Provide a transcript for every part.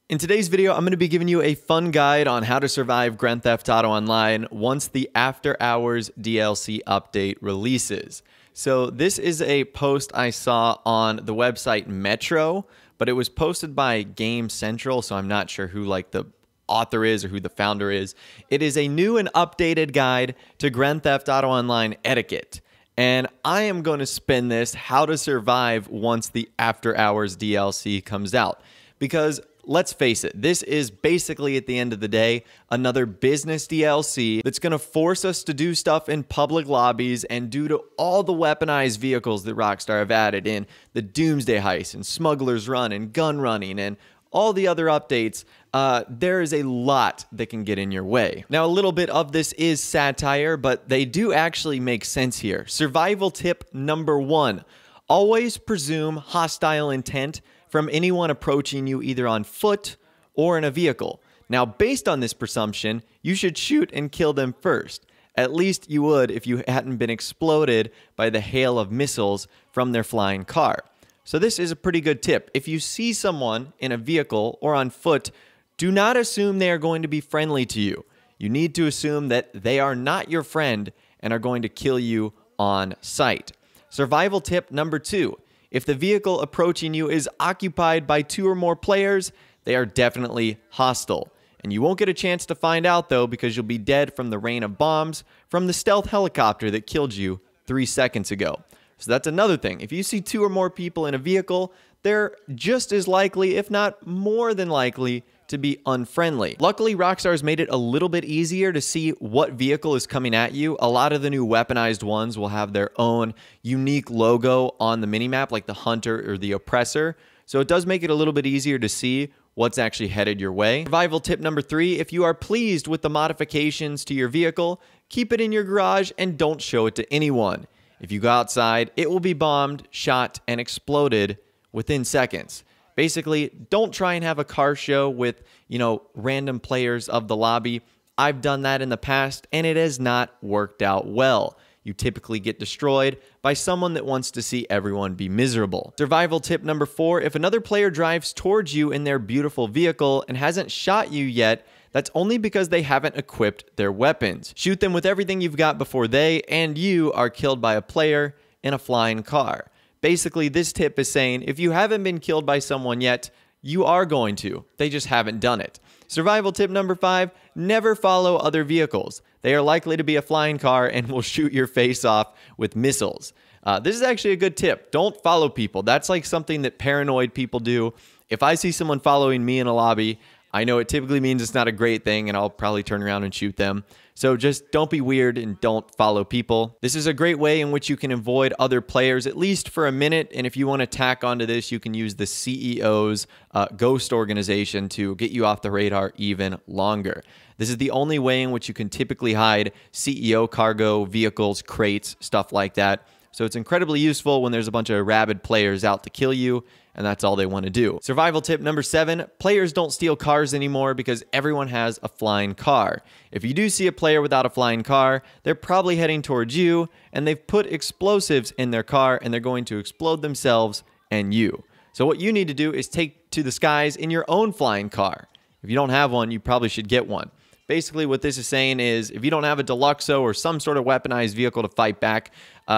In today's video, I'm going to be giving you a fun guide on how to survive Grand Theft Auto Online once the After Hours DLC update releases. So this is a post I saw on the website Metro, but it was posted by Game Central, so I'm not sure who the author is or who the founder is. It is a new and updated guide to Grand Theft Auto Online etiquette. And I am going to spin this how to survive once the After Hours DLC comes out. Because let's face it, this is basically, at the end of the day, another business DLC that's going to force us to do stuff in public lobbies, and due to all the weaponized vehicles that Rockstar have added in the Doomsday Heist and Smuggler's Run and Gun Running and all the other updates, there is a lot that can get in your way. Now, a little bit of this is satire, but they do actually make sense here. Survival tip number 1, always presume hostile intent from anyone approaching you either on foot or in a vehicle. Now, based on this presumption, you should shoot and kill them first. At least you would if you hadn't been exploded by the hail of missiles from their flying car. So this is a pretty good tip. If you see someone in a vehicle or on foot, do not assume they are going to be friendly to you. You need to assume that they are not your friend and are going to kill you on sight. Survival tip number 2. If the vehicle approaching you is occupied by 2 or more players, they are definitely hostile. And you won't get a chance to find out, though, because you'll be dead from the rain of bombs from the stealth helicopter that killed you 3 seconds ago. So that's another thing. If you see 2 or more people in a vehicle, they're just as likely, if not more than likely, to be unfriendly. Luckily, Rockstar has made it a little bit easier to see what vehicle is coming at you. A lot of the new weaponized ones will have their own unique logo on the minimap, like the Hunter or the Oppressor. So it does make it a little bit easier to see what's actually headed your way. Survival tip number 3, if you are pleased with the modifications to your vehicle, keep it in your garage and don't show it to anyone. If you go outside, it will be bombed, shot, and exploded within seconds. Basically, don't try and have a car show with, random players of the lobby. I've done that in the past, and it has not worked out well. You typically get destroyed by someone that wants to see everyone be miserable. Survival tip number 4, if another player drives towards you in their beautiful vehicle and hasn't shot you yet, that's only because they haven't equipped their weapons. Shoot them with everything you've got before they and you are killed by a player in a flying car. Basically, this tip is saying if you haven't been killed by someone yet, you are going to. They just haven't done it. Survival tip number 5, never follow other vehicles. They are likely to be a flying car and will shoot your face off with missiles. This is actually a good tip. Don't follow people. That's like something that paranoid people do. If I see someone following me in a lobby, I know it typically means it's not a great thing, and I'll probably turn around and shoot them. So just don't be weird and don't follow people. This is a great way in which you can avoid other players, at least for a minute. And if you want to tack onto this, you can use the CEO's ghost organization to get you off the radar even longer. This is the only way in which you can typically hide CEO cargo, vehicles, crates, stuff like that. So it's incredibly useful when there's a bunch of rabid players out to kill you, and that's all they want to do. Survival tip number 7, players don't steal cars anymore because everyone has a flying car. If you do see a player without a flying car, they're probably heading towards you, and they've put explosives in their car, and they're going to explode themselves and you. So what you need to do is take to the skies in your own flying car. If you don't have one, you probably should get one. Basically, what this is saying is if you don't have a Deluxo or some sort of weaponized vehicle to fight back,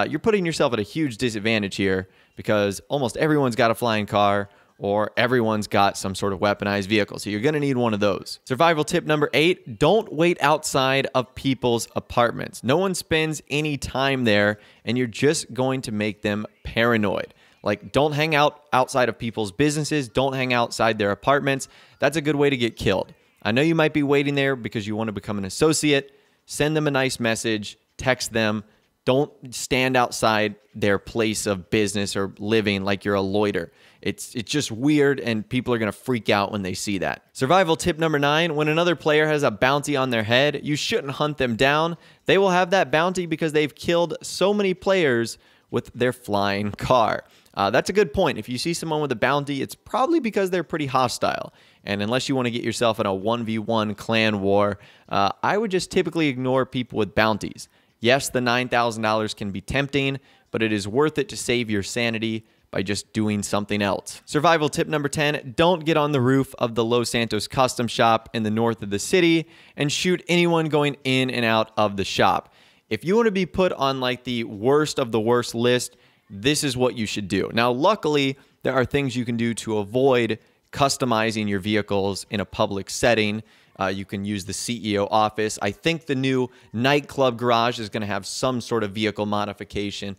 you're putting yourself at a huge disadvantage here because almost everyone's got a flying car or everyone's got some sort of weaponized vehicle. So you're going to need one of those. Survival tip number 8, don't wait outside of people's apartments. No one spends any time there, and you're just going to make them paranoid. Like, don't hang out outside of people's businesses. Don't hang outside their apartments. That's a good way to get killed. I know you might be waiting there because you want to become an associate. Send them a nice message, text them. Don't stand outside their place of business or living like you're a loiter. It's just weird, and people are going to freak out when they see that. Survival tip number 9, when another player has a bounty on their head, you shouldn't hunt them down. They will have that bounty because they've killed so many players with their flying car. That's a good point. If you see someone with a bounty, it's probably because they're pretty hostile. And unless you want to get yourself in a 1v1 clan war, I would just typically ignore people with bounties. Yes, the $9,000 can be tempting, but it is worth it to save your sanity by just doing something else. Survival tip number 10, don't get on the roof of the Los Santos custom shop in the north of the city and shoot anyone going in and out of the shop. If you want to be put on like the worst of the worst list, this is what you should do. Now, luckily, there are things you can do to avoid customizing your vehicles in a public setting. You can use the CEO office. I think the new Nightclub garage is going to have some sort of vehicle modification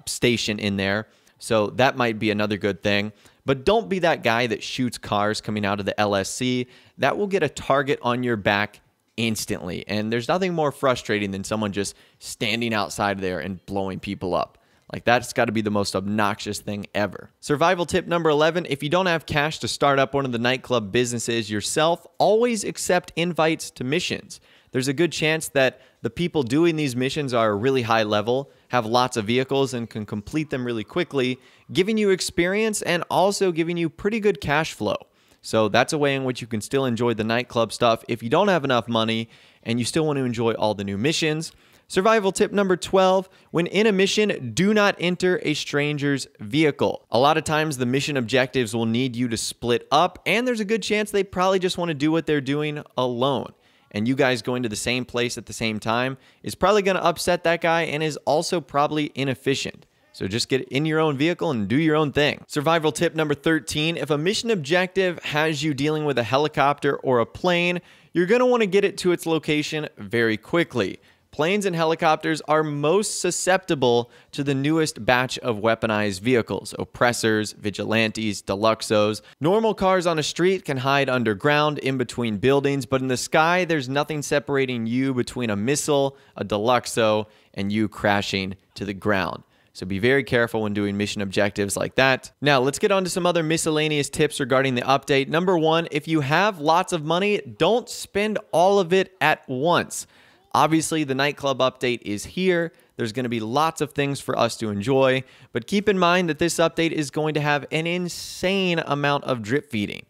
station in there. So that might be another good thing. But don't be that guy that shoots cars coming out of the LSC. That will get a target on your back instantly. And there's nothing more frustrating than someone just standing outside there and blowing people up. Like, that's got to be the most obnoxious thing ever. Survival tip number 11, if you don't have cash to start up one of the nightclub businesses yourself, always accept invites to missions. There's a good chance that the people doing these missions are really high level, have lots of vehicles, and can complete them really quickly, giving you experience and also giving you pretty good cash flow. So that's a way in which you can still enjoy the nightclub stuff if you don't have enough money and you still want to enjoy all the new missions. Survival tip number 12, when in a mission, do not enter a stranger's vehicle. A lot of times the mission objectives will need you to split up, and there's a good chance they probably just want to do what they're doing alone. And you guys going to the same place at the same time is probably going to upset that guy and is also probably inefficient. So just get in your own vehicle and do your own thing. Survival tip number 13, if a mission objective has you dealing with a helicopter or a plane, you're going to want to get it to its location very quickly. Planes and helicopters are most susceptible to the newest batch of weaponized vehicles, oppressors, vigilantes, deluxos. Normal cars on a street can hide underground in between buildings, but in the sky, there's nothing separating you between a missile, a deluxo, and you crashing to the ground. So be very careful when doing mission objectives like that. Now, let's get on to some other miscellaneous tips regarding the update. Number 1, if you have lots of money, don't spend all of it at once. Obviously, the nightclub update is here. There's going to be lots of things for us to enjoy, but keep in mind that this update is going to have an insane amount of drip feeding,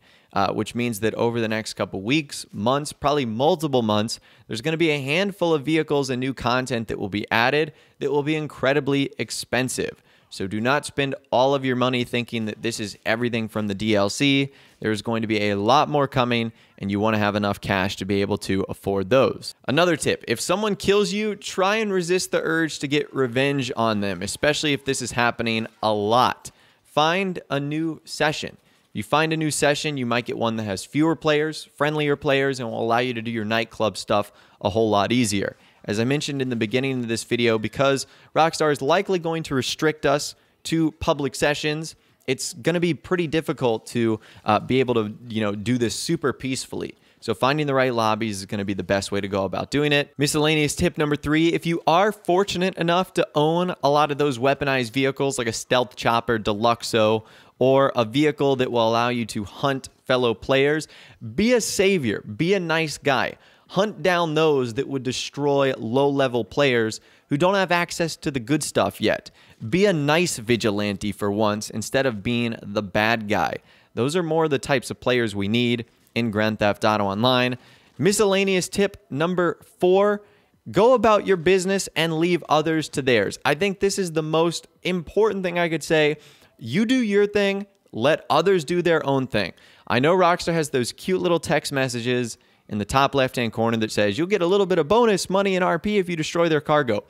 which means that over the next couple weeks, months, probably multiple months, there's going to be a handful of vehicles and new content that will be added that will be incredibly expensive. So do not spend all of your money thinking that this is everything from the DLC. There's going to be a lot more coming, and you want to have enough cash to be able to afford those. Another tip, if someone kills you, try and resist the urge to get revenge on them, especially if this is happening a lot. Find a new session. If you find a new session, you might get one that has fewer players, friendlier players, and will allow you to do your nightclub stuff a whole lot easier. As I mentioned in the beginning of this video, because Rockstar is likely going to restrict us to public sessions, it's going to be pretty difficult to be able to, do this super peacefully. So finding the right lobbies is going to be the best way to go about doing it. Miscellaneous tip number 3, if you are fortunate enough to own a lot of those weaponized vehicles like a stealth chopper, deluxo, or a vehicle that will allow you to hunt fellow players, be a savior, be a nice guy. Hunt down those that would destroy low-level players who don't have access to the good stuff yet. Be a nice vigilante for once instead of being the bad guy. Those are more the types of players we need in Grand Theft Auto Online. Miscellaneous tip number 4, go about your business and leave others to theirs. I think this is the most important thing I could say. You do your thing, let others do their own thing. I know Rockstar has those cute little text messages in the top left-hand corner that says you'll get a little bit of bonus money in RP if you destroy their cargo.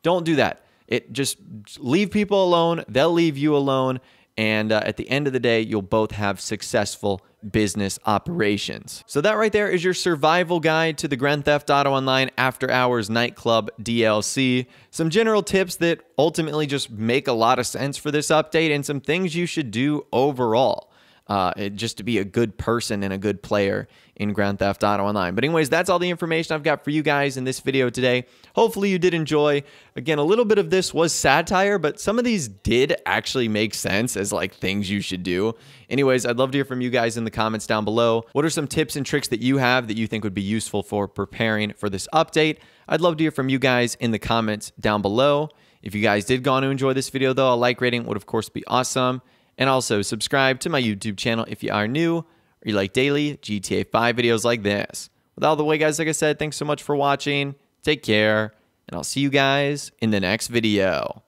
Don't do that. Just leave people alone. They'll leave you alone. And at the end of the day, you'll both have successful business operations. So that right there is your survival guide to the Grand Theft Auto Online After Hours Nightclub DLC. Some general tips that ultimately just make a lot of sense for this update and some things you should do overall. Just to be a good person and a good player in Grand Theft Auto Online. But anyways, that's all the information I've got for you guys in this video today. Hopefully you did enjoy. Again, a little bit of this was satire, but some of these did actually make sense as like things you should do. Anyways, I'd love to hear from you guys in the comments down below. What are some tips and tricks that you have that you think would be useful for preparing for this update? I'd love to hear from you guys in the comments down below. If you guys did go on to enjoy this video though, a like rating would of course be awesome. And also subscribe to my YouTube channel if you are new or you like daily GTA 5 videos like this. With all the way, guys, like I said, thanks so much for watching. Take care, and I'll see you guys in the next video.